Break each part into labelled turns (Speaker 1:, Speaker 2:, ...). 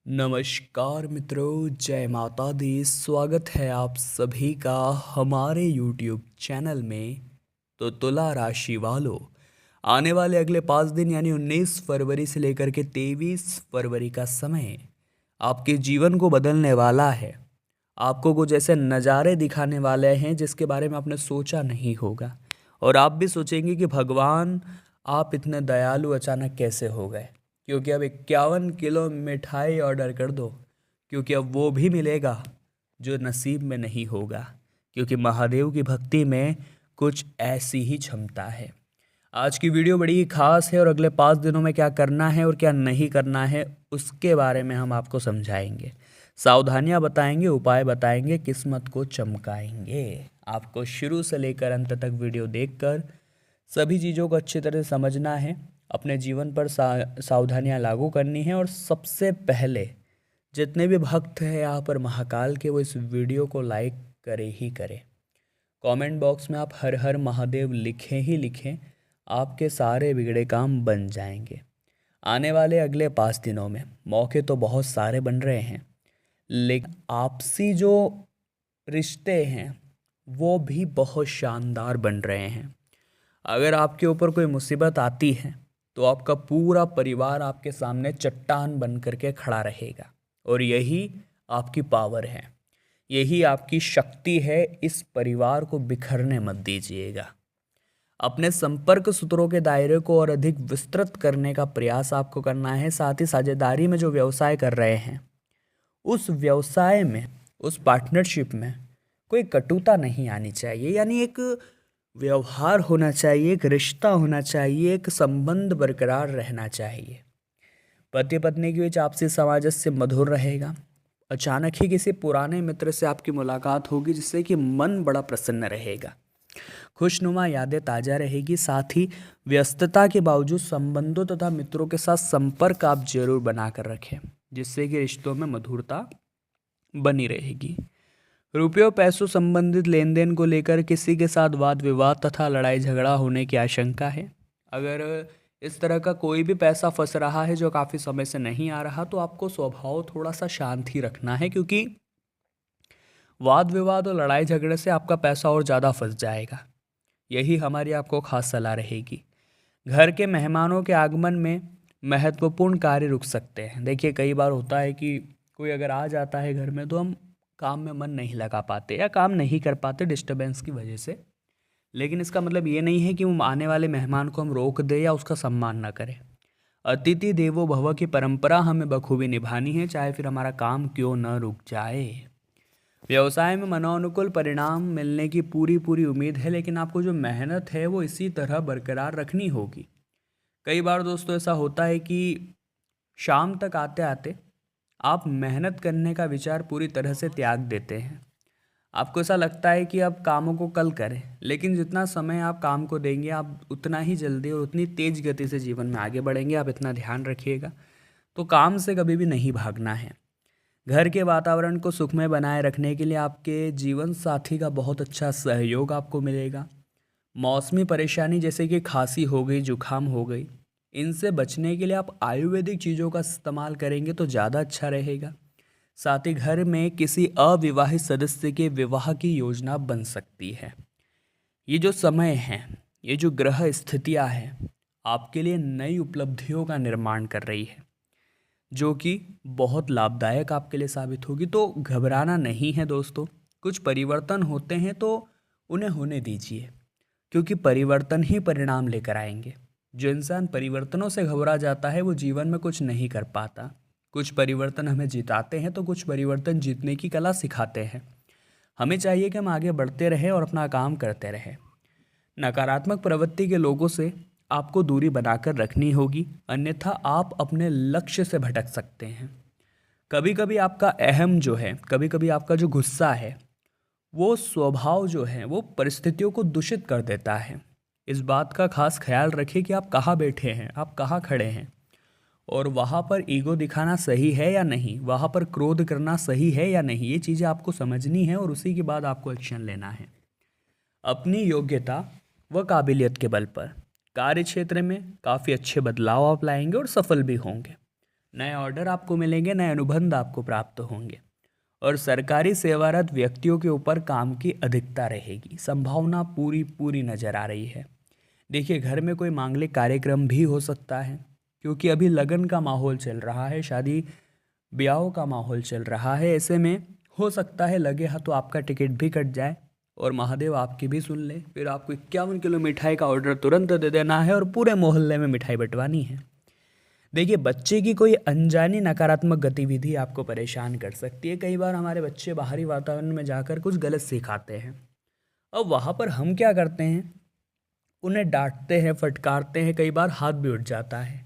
Speaker 1: नमस्कार मित्रों, जय माता दी। स्वागत है आप सभी का हमारे YouTube चैनल में। तो तुला राशि वालों, आने वाले अगले 5 दिन यानी 19 फरवरी से लेकर के 23 फरवरी का समय आपके जीवन को बदलने वाला है। आपको कुछ ऐसे नज़ारे दिखाने वाले हैं जिसके बारे में आपने सोचा नहीं होगा, और आप भी सोचेंगे कि भगवान, आप इतने दयालु अचानक कैसे हो गए। क्योंकि अब 51 किलो मिठाई ऑर्डर कर दो, क्योंकि अब वो भी मिलेगा जो नसीब में नहीं होगा। क्योंकि महादेव की भक्ति में कुछ ऐसी ही क्षमता है। आज की वीडियो बड़ी ही खास है, और अगले 5 दिनों में क्या करना है और क्या नहीं करना है उसके बारे में हम आपको समझाएंगे। सावधानियां बताएंगे, उपाय बताएंगे, किस्मत को चमकाएंगे। आपको शुरू से लेकर अंत तक वीडियो देखकर सभी चीज़ों को अच्छी तरह से समझना है, अपने जीवन पर सावधानियां लागू करनी है। और सबसे पहले जितने भी भक्त हैं यहाँ पर महाकाल के, वो इस वीडियो को लाइक करे ही करें। कमेंट बॉक्स में आप हर हर महादेव लिखें ही लिखें, आपके सारे बिगड़े काम बन जाएंगे। आने वाले अगले 5 दिनों में मौके तो बहुत सारे बन रहे हैं, लेकिन आपसी जो रिश्ते हैं वो भी बहुत शानदार बन रहे हैं। अगर आपके ऊपर कोई मुसीबत आती है तो आपका पूरा परिवार आपके सामने चट्टान बन करके खड़ा रहेगा, और यही आपकी पावर है, यही आपकी शक्ति है। इस परिवार को बिखरने मत दीजिएगा। अपने संपर्क सूत्रों के दायरे को और अधिक विस्तृत करने का प्रयास आपको करना है। साथ ही साझेदारी में जो व्यवसाय कर रहे हैं, उस व्यवसाय में, उस पार्टनरशिप में कोई कटुता नहीं आनी चाहिए। यानी एक व्यवहार होना चाहिए, एक रिश्ता होना चाहिए, एक संबंध बरकरार रहना चाहिए। पति पत्नी के बीच आपसी सामंजस्य मधुर रहेगा। अचानक ही किसी पुराने मित्र से आपकी मुलाकात होगी, जिससे कि मन बड़ा प्रसन्न रहेगा, खुशनुमा यादें ताज़ा रहेगी। साथ ही व्यस्तता के बावजूद संबंधों तथा मित्रों के साथ संपर्क आप जरूर बना कर रखें, जिससे कि रिश्तों में मधुरता बनी रहेगी। रुपयों पैसों संबंधित लेन देन को लेकर किसी के साथ वाद विवाद तथा लड़ाई झगड़ा होने की आशंका है। अगर इस तरह का कोई भी पैसा फंस रहा है जो काफ़ी समय से नहीं आ रहा, तो आपको स्वभाव थोड़ा सा शांत ही रखना है, क्योंकि वाद विवाद और लड़ाई झगड़े से आपका पैसा और ज़्यादा फंस जाएगा। यही हमारी आपको खास सलाह रहेगी। घर के मेहमानों के आगमन में महत्वपूर्ण कार्य रुक सकते हैं। देखिए, कई बार होता है कि कोई अगर आ जाता है घर में, तो हम काम में मन नहीं लगा पाते या काम नहीं कर पाते डिस्टरबेंस की वजह से। लेकिन इसका मतलब ये नहीं है कि वो आने वाले मेहमान को हम रोक दें या उसका सम्मान ना करें। अतिथि देवो भव की परंपरा हमें बखूबी निभानी है, चाहे फिर हमारा काम क्यों न रुक जाए। व्यवसाय में मनोनुकूल परिणाम मिलने की पूरी पूरी उम्मीद है, लेकिन आपको जो मेहनत है वो इसी तरह बरकरार रखनी होगी। कई बार दोस्तों ऐसा होता है कि शाम तक आते आते आप मेहनत करने का विचार पूरी तरह से त्याग देते हैं। आपको ऐसा लगता है कि अब कामों को कल करें, लेकिन जितना समय आप काम को देंगे, आप उतना ही जल्दी और उतनी तेज गति से जीवन में आगे बढ़ेंगे। आप इतना ध्यान रखिएगा। तो काम से कभी भी नहीं भागना है। घर के वातावरण को सुखमय बनाए रखने के लिए आपके जीवन साथी का बहुत अच्छा सहयोग आपको मिलेगा। मौसमी परेशानी जैसे कि खांसी हो गई, जुकाम हो गई, इनसे बचने के लिए आप आयुर्वेदिक चीज़ों का इस्तेमाल करेंगे तो ज़्यादा अच्छा रहेगा। साथ ही घर में किसी अविवाहित सदस्य के विवाह की योजना बन सकती है। ये जो समय है, ये जो ग्रह स्थितियाँ हैं, आपके लिए नई उपलब्धियों का निर्माण कर रही है, जो कि बहुत लाभदायक आपके लिए साबित होगी। तो घबराना नहीं है दोस्तों। कुछ परिवर्तन होते हैं तो उन्हें होने दीजिए, क्योंकि परिवर्तन ही परिणाम लेकर आएंगे। जो इंसान परिवर्तनों से घबरा जाता है वो जीवन में कुछ नहीं कर पाता। कुछ परिवर्तन हमें जिताते हैं तो कुछ परिवर्तन जीतने की कला सिखाते हैं। हमें चाहिए कि हम आगे बढ़ते रहें और अपना काम करते रहें। नकारात्मक प्रवृत्ति के लोगों से आपको दूरी बनाकर रखनी होगी, अन्यथा आप अपने लक्ष्य से भटक सकते हैं। कभी कभी आपका अहम जो है, कभी कभी आपका जो गुस्सा है, वो स्वभाव जो है वो परिस्थितियों को दूषित कर देता है। इस बात का खास ख्याल रखिए कि आप कहाँ बैठे हैं, आप कहाँ खड़े हैं, और वहाँ पर ईगो दिखाना सही है या नहीं, वहाँ पर क्रोध करना सही है या नहीं। ये चीज़ें आपको समझनी है और उसी के बाद आपको एक्शन लेना है। अपनी योग्यता व काबिलियत के बल पर कार्य क्षेत्र में काफ़ी अच्छे बदलाव आप लाएंगे और सफल भी होंगे। नए ऑर्डर आपको मिलेंगे, नए अनुबंध आपको प्राप्त होंगे और सरकारी सेवारत व्यक्तियों के ऊपर काम की अधिकता रहेगी। संभावना पूरी पूरी नज़र आ रही है। देखिए, घर में कोई मांगलिक कार्यक्रम भी हो सकता है, क्योंकि अभी लगन का माहौल चल रहा है, शादी ब्याहों का माहौल चल रहा है। ऐसे में हो सकता है लगे हाथों आपका टिकट भी कट जाए और महादेव आपकी भी सुन ले। फिर आपको 51 किलो मिठाई का ऑर्डर तुरंत दे देना है और पूरे मोहल्ले में मिठाई बंटवानी है। देखिए, बच्चे की कोई अनजानी नकारात्मक गतिविधि आपको परेशान कर सकती है। कई बार हमारे बच्चे बाहरी वातावरण में जाकर कुछ गलत सिखाते हैं। अब वहाँ पर हम क्या करते हैं, उन्हें डांटते हैं, फटकारते हैं, कई बार हाथ भी उठ जाता है।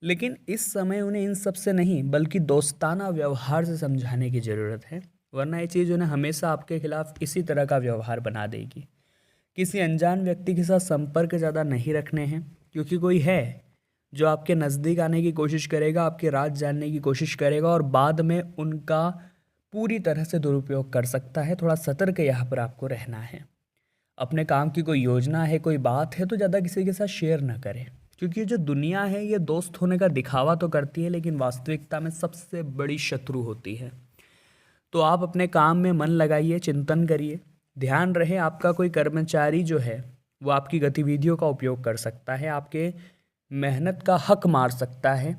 Speaker 1: लेकिन इस समय उन्हें इन सब से नहीं बल्कि दोस्ताना व्यवहार से समझाने की ज़रूरत है, वरना ये चीज़ उन्हें हमेशा आपके खिलाफ इसी तरह का व्यवहार बना देगी। किसी अनजान व्यक्ति के साथ संपर्क ज़्यादा नहीं रखने हैं, क्योंकि कोई है जो आपके नज़दीक आने की कोशिश करेगा, आपके राज जानने की कोशिश करेगा और बाद में उनका पूरी तरह से दुरुपयोग कर सकता है। थोड़ा सतर्क यहाँ पर आपको रहना है। अपने काम की कोई योजना है, कोई बात है, तो ज़्यादा किसी के साथ शेयर ना करें, क्योंकि जो दुनिया है ये दोस्त होने का दिखावा तो करती है, लेकिन वास्तविकता में सबसे बड़ी शत्रु होती है। तो आप अपने काम में मन लगाइए, चिंतन करिए। ध्यान रहे, आपका कोई कर्मचारी जो है वो आपकी गतिविधियों का उपयोग कर सकता है, आपके मेहनत का हक मार सकता है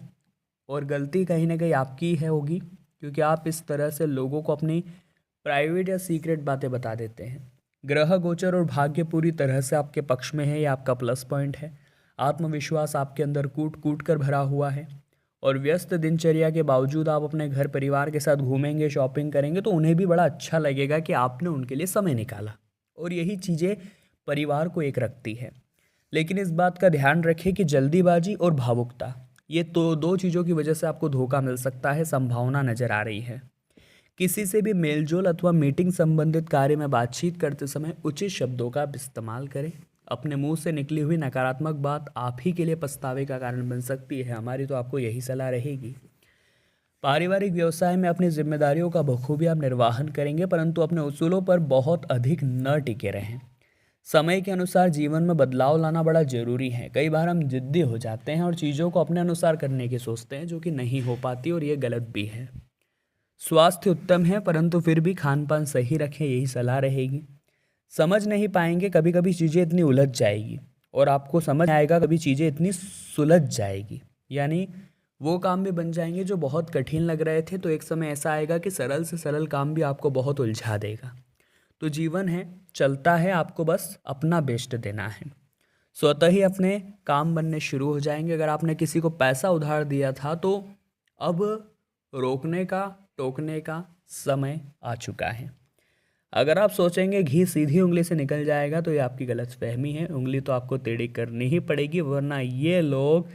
Speaker 1: और गलती कहीं ना कहीं आपकी है होगी, क्योंकि आप इस तरह से लोगों को अपनी प्राइवेट या सीक्रेट बातें बता देते हैं। ग्रह गोचर और भाग्य पूरी तरह से आपके पक्ष में है, ये आपका प्लस पॉइंट है। आत्मविश्वास आपके अंदर कूट कूट कर भरा हुआ है और व्यस्त दिनचर्या के बावजूद आप अपने घर परिवार के साथ घूमेंगे, शॉपिंग करेंगे, तो उन्हें भी बड़ा अच्छा लगेगा कि आपने उनके लिए समय निकाला और यही चीज़ें परिवार को एक रखती है। लेकिन इस बात का ध्यान रखें कि जल्दीबाजी और भावुकता, ये तो दो चीज़ों की वजह से आपको धोखा मिल सकता है, संभावना नज़र आ रही है। किसी से भी मेलजोल अथवा मीटिंग संबंधित कार्य में बातचीत करते समय उचित शब्दों का आप इस्तेमाल करें। अपने मुंह से निकली हुई नकारात्मक बात आप ही के लिए पछतावे का कारण बन सकती है। हमारी तो आपको यही सलाह रहेगी। पारिवारिक व्यवसाय में अपनी जिम्मेदारियों का बखूबी आप निर्वाहन करेंगे, परंतु अपने उसूलों पर बहुत अधिक न टिके रहें। समय के अनुसार जीवन में बदलाव लाना बड़ा ज़रूरी है। कई बार हम जिद्दी हो जाते हैं और चीज़ों को अपने अनुसार करने की सोचते हैं, जो कि नहीं हो पाती और ये गलत भी है। स्वास्थ्य उत्तम है, परंतु फिर भी खान पान सही रखें, यही सलाह रहेगी। समझ नहीं पाएंगे, कभी कभी चीज़ें इतनी उलझ जाएगी और आपको समझ आएगा कभी चीज़ें इतनी सुलझ जाएगी, यानी वो काम भी बन जाएंगे जो बहुत कठिन लग रहे थे, तो एक समय ऐसा आएगा कि सरल से सरल काम भी आपको बहुत उलझा देगा। तो जीवन है, चलता है, आपको बस अपना बेस्ट देना है। स्वतः ही अपने काम बनने शुरू हो जाएंगे। अगर आपने किसी को पैसा उधार दिया था तो अब रोकने का, टोकने का समय आ चुका है। अगर आप सोचेंगे घी सीधी उंगली से निकल जाएगा, तो ये आपकी गलतफहमी है। उंगली तो आपको टेढ़ी करनी ही पड़ेगी, वरना ये लोग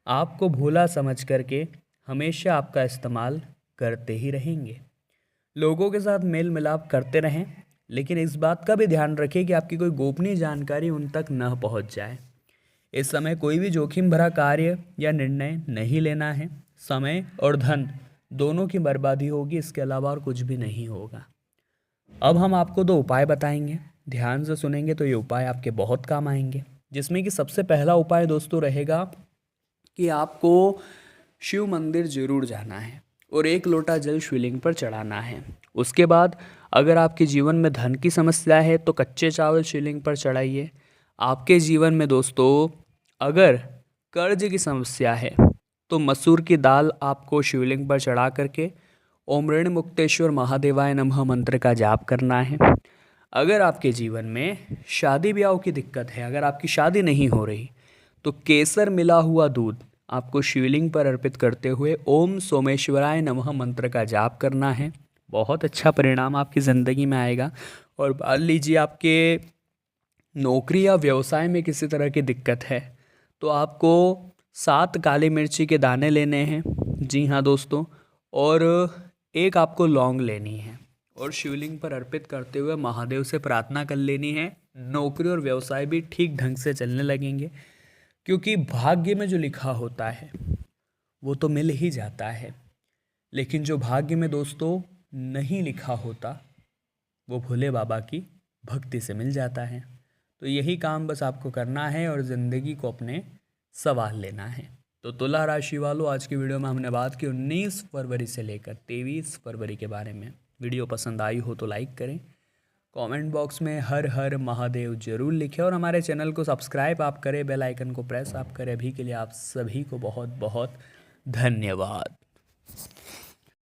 Speaker 1: आपको भोला समझ करके हमेशा आपका इस्तेमाल करते ही रहेंगे। लोगों के साथ मेल मिलाप करते रहें, लेकिन इस बात का भी ध्यान रखें कि आपकी कोई गोपनीय जानकारी उन तक न पहुंच जाए। इस समय कोई भी जोखिम भरा कार्य या निर्णय नहीं लेना है। समय और धन दोनों की बर्बादी होगी, इसके अलावा और कुछ भी नहीं होगा। अब हम आपको दो उपाय बताएंगे, ध्यान से सुनेंगे तो ये उपाय आपके बहुत काम आएंगे। जिसमें कि सबसे पहला उपाय दोस्तों रहेगा कि आपको शिव मंदिर जरूर जाना है और 1 लोटा जल शिवलिंग पर चढ़ाना है। उसके बाद अगर आपके जीवन में धन की समस्या है तो कच्चे चावल शिवलिंग पर चढ़ाइए। आपके जीवन में दोस्तों अगर कर्ज की समस्या है तो मसूर की दाल आपको शिवलिंग पर चढ़ा करके ओम ऋण मुक्तेश्वर महादेवाय नमः मंत्र का जाप करना है। अगर आपके जीवन में शादी ब्याह की दिक्कत है, अगर आपकी शादी नहीं हो रही, तो केसर मिला हुआ दूध आपको शिवलिंग पर अर्पित करते हुए ओम सोमेश्वराय नमः मंत्र का जाप करना है। बहुत अच्छा परिणाम आपकी ज़िंदगी में आएगा। और मान लीजिए आपके नौकरी या व्यवसाय में किसी तरह की दिक्कत है, तो आपको 7 काली मिर्ची के दाने लेने हैं, जी हाँ दोस्तों, और एक आपको लौंग लेनी है और शिवलिंग पर अर्पित करते हुए महादेव से प्रार्थना कर लेनी है। नौकरी और व्यवसाय भी ठीक ढंग से चलने लगेंगे, क्योंकि भाग्य में जो लिखा होता है वो तो मिल ही जाता है, लेकिन जो भाग्य में दोस्तों नहीं लिखा होता वो भोले बाबा की भक्ति से मिल जाता है। तो यही काम बस आपको करना है और ज़िंदगी को अपने संवार लेना है। तो तुला राशि वालों, आज की वीडियो में हमने बात की 19 फरवरी से लेकर 23 फरवरी के बारे में। वीडियो पसंद आई हो तो लाइक करें, कमेंट बॉक्स में हर हर महादेव जरूर लिखें और हमारे चैनल को सब्सक्राइब आप करें, बेल आइकन को प्रेस आप करें। अभी के लिए आप सभी को बहुत बहुत धन्यवाद।